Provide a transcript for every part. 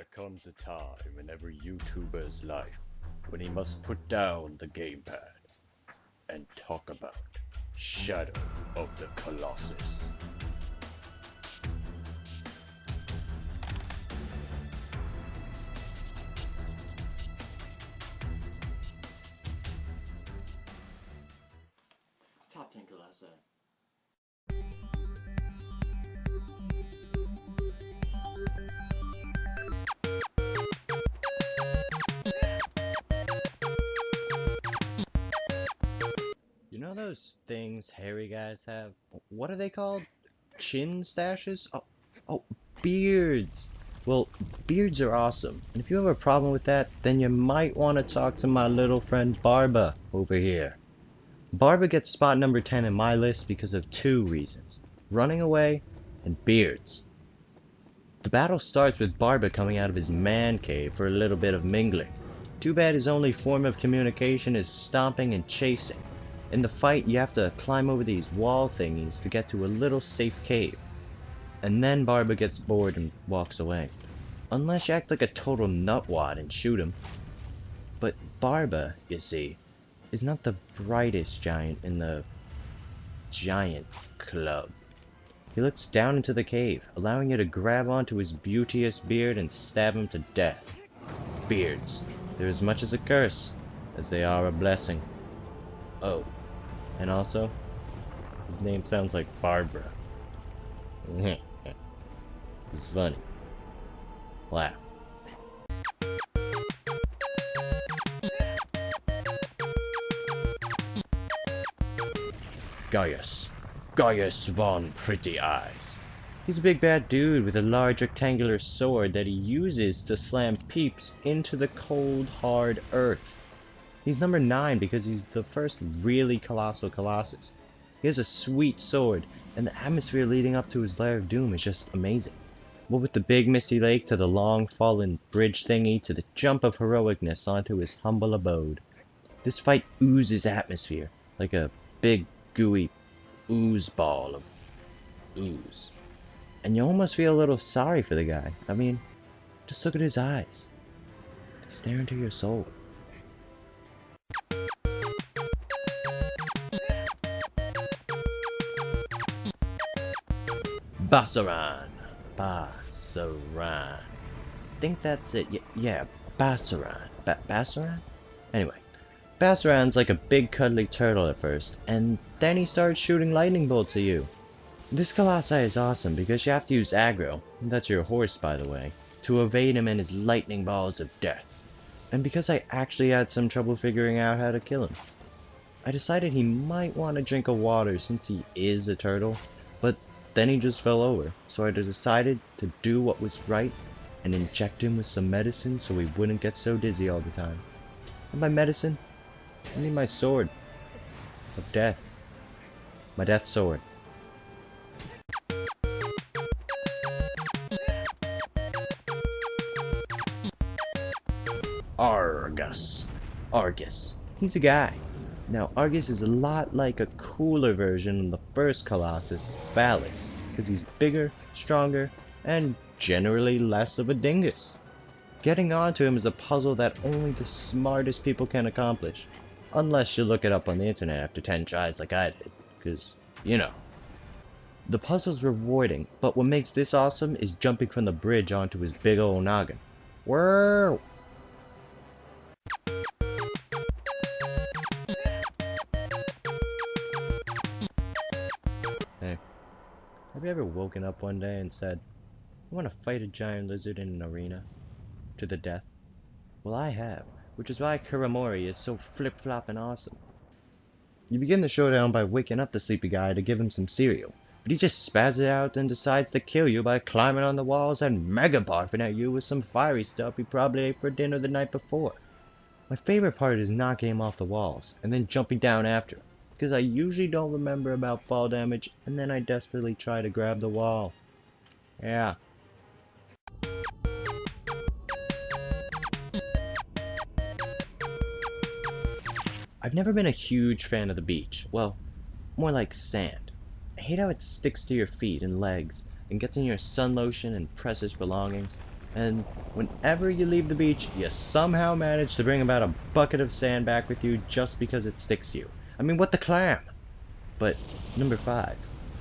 There comes a time in every YouTuber's life when he must put down the gamepad and talk about Shadow of the Colossus. Top 10 Colossi. You know those things hairy guys have? What are they called? Chin stashes? Oh, beards! Well, beards are awesome, and if you have a problem with that, then you might want to talk to my little friend Barba over here. Barba gets spot number 10 in my list because of two reasons: running away and beards. The battle starts with Barba coming out of his man cave for a little bit of mingling. Too bad his only form of communication is stomping and chasing. In the fight, you have to climb over these wall thingies to get to a little safe cave. And then Barba gets bored and walks away. Unless you act like a total nutwad and shoot him. But Barba, you see, is not the brightest giant in the giant club. He looks down into the cave, allowing you to grab onto his beauteous beard and stab him to death. Beards, they're as much as a curse as they are a blessing. Oh, and also, his name sounds like Barbara. It's funny. Laugh. Gaius von Pretty Eyes. He's a big bad dude with a large rectangular sword that he uses to slam peeps into the cold, hard earth. He's number 9 because he's the first really colossal Colossus. He has a sweet sword, and the atmosphere leading up to his Lair of Doom is just amazing. What with the big misty lake to the long fallen bridge thingy to the jump of heroicness onto his humble abode. This fight oozes atmosphere, like a big gooey ooze ball of ooze. And you almost feel a little sorry for the guy. I mean, just look at his eyes. They stare into your soul. Bassaran. Think that's it. Yeah, Bassaran. Bassaran? Anyway, Bassaran's like a big cuddly turtle at first, and then he starts shooting lightning bolts at you. This Colossi is awesome because you have to use aggro, that's your horse by the way, to evade him and his lightning balls of death. And because I actually had some trouble figuring out how to kill him. I decided he might want a drink of water since he is a turtle, but then he just fell over, so I decided to do what was right and inject him with some medicine so he wouldn't get so dizzy all the time. And by medicine, I mean my sword of death. My death sword. Argus. He's a guy. Now, Argus is a lot like a cooler version of the first Colossus, Malice, because he's bigger, stronger, and generally less of a dingus. Getting onto him is a puzzle that only the smartest people can accomplish, unless you look it up on the internet after 10 tries like I did, because, you know. The puzzle's rewarding, but what makes this awesome is jumping from the bridge onto his big ol' noggin. Whoa! Hey, have you ever woken up one day and said, I want to fight a giant lizard in an arena? To the death? Well, I have, which is why Kirimori is so flip-floppin' awesome. You begin the showdown by waking up the sleepy guy to give him some cereal, but he just spazzes out and decides to kill you by climbing on the walls and mega barfing at you with some fiery stuff he probably ate for dinner the night before. My favorite part is knocking him off the walls, and then jumping down after him, because I usually don't remember about fall damage, and then I desperately try to grab the wall. Yeah. I've never been a huge fan of the beach. Well, more like sand. I hate how it sticks to your feet and legs, and gets in your sun lotion and precious belongings. And whenever you leave the beach, you somehow manage to bring about a bucket of sand back with you just because it sticks to you. I mean, what the clam? But number 5,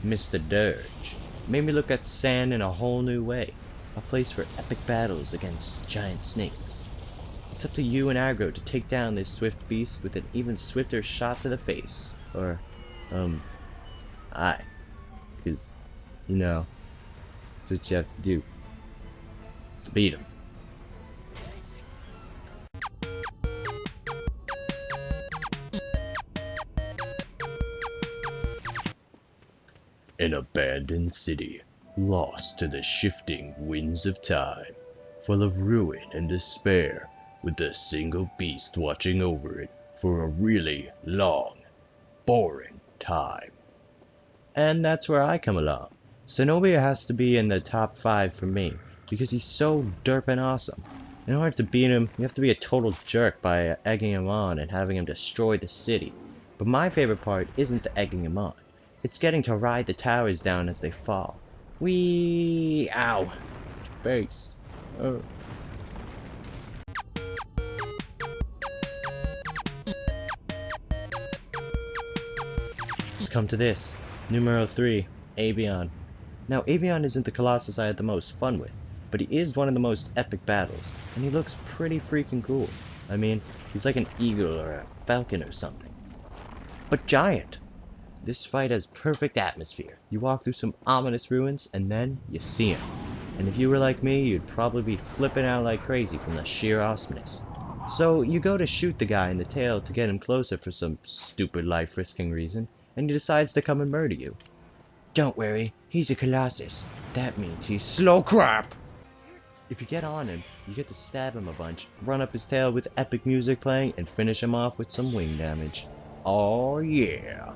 Mr. Durge, made me look at sand in a whole new way. A place for epic battles against giant snakes. It's up to you and aggro to take down this swift beast with an even swifter shot to the face. Or, eye. Because, you know, that's what you have to do to beat him. An abandoned city, lost to the shifting winds of time, full of ruin and despair, with a single beast watching over it for a really long, boring time. And that's where I come along. Zenobia has to be in the top 5 for me, because he's so derpin' awesome. In order to beat him, you have to be a total jerk by egging him on and having him destroy the city. But my favorite part isn't the egging him on. It's getting to ride the towers down as they fall. Whee! Ow! Face. Oh. Let's come to this. Numero 3. Avion. Now, Avion isn't the Colossus I had the most fun with, but he is one of the most epic battles, and he looks pretty freaking cool. I mean, he's like an eagle or a falcon or something. But giant! This fight has perfect atmosphere. You walk through some ominous ruins, and then you see him. And if you were like me, you'd probably be flipping out like crazy from the sheer awesomeness. So you go to shoot the guy in the tail to get him closer for some stupid life-risking reason, and he decides to come and murder you. Don't worry, he's a Colossus. That means he's slow crap! If you get on him, you get to stab him a bunch, run up his tail with epic music playing, and finish him off with some wing damage. Oh yeah!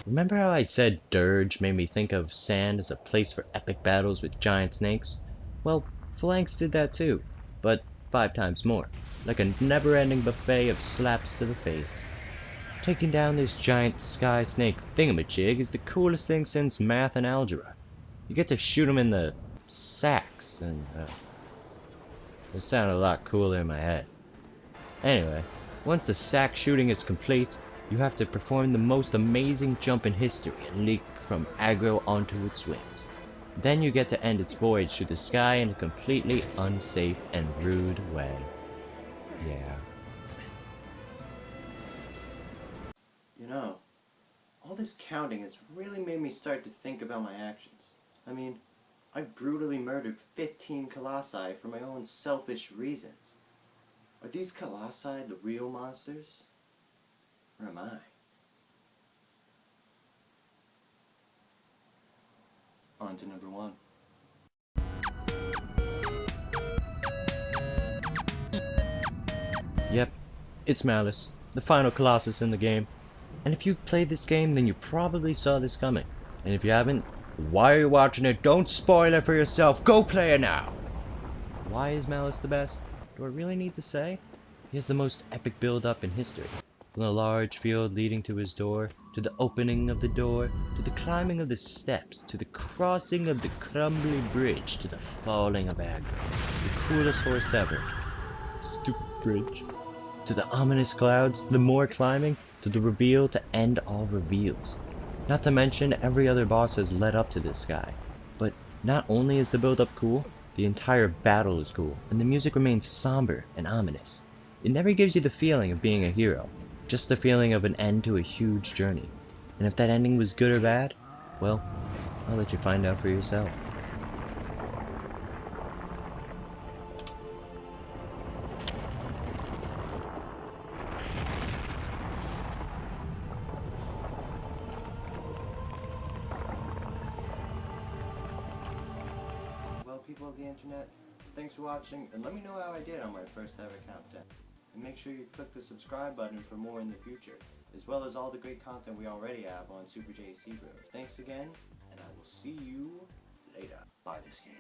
Remember how I said Durge made me think of sand as a place for epic battles with giant snakes? Well, Phalanx did that too, but 5 times more, like a never-ending buffet of slaps to the face. Taking down this giant sky snake Thingamajig is the coolest thing since math and algebra. You get to shoot him in the sacks, and it sounded a lot cooler in my head. Anyway, once the sack shooting is complete, you have to perform the most amazing jump in history and leap from aggro onto its wings. Then you get to end its voyage through the sky in a completely unsafe and rude way. Yeah. You know, all this counting has really made me start to think about my actions. I mean, I brutally murdered 15 Colossi for my own selfish reasons. Are these Colossi the real monsters? Or am I? On to number 1. Yep, it's Malice, the final Colossus in the game. And if you've played this game, then you probably saw this coming. And if you haven't, why are you watching it? Don't spoil it for yourself. Go play it now! Why is Malice the best? Do I really need to say? He has the most epic build-up in history. From the large field leading to his door, to the opening of the door, to the climbing of the steps, to the crossing of the crumbly bridge, to the falling of aggro. The coolest horse ever. Stupid bridge. To the ominous clouds, to the more climbing, to the reveal to end all reveals. Not to mention every other boss has led up to this guy. But not only is the build-up cool, the entire battle is cool, and the music remains somber and ominous. It never gives you the feeling of being a hero, just the feeling of an end to a huge journey. And if that ending was good or bad, well, I'll let you find out for yourself. Well, people of the internet, thanks for watching, and let me know how I did on my first ever countdown. And make sure you click the subscribe button for more in the future, as well as all the great content we already have on SuperJCbros. Thanks again, and I will see you later. Buy this game.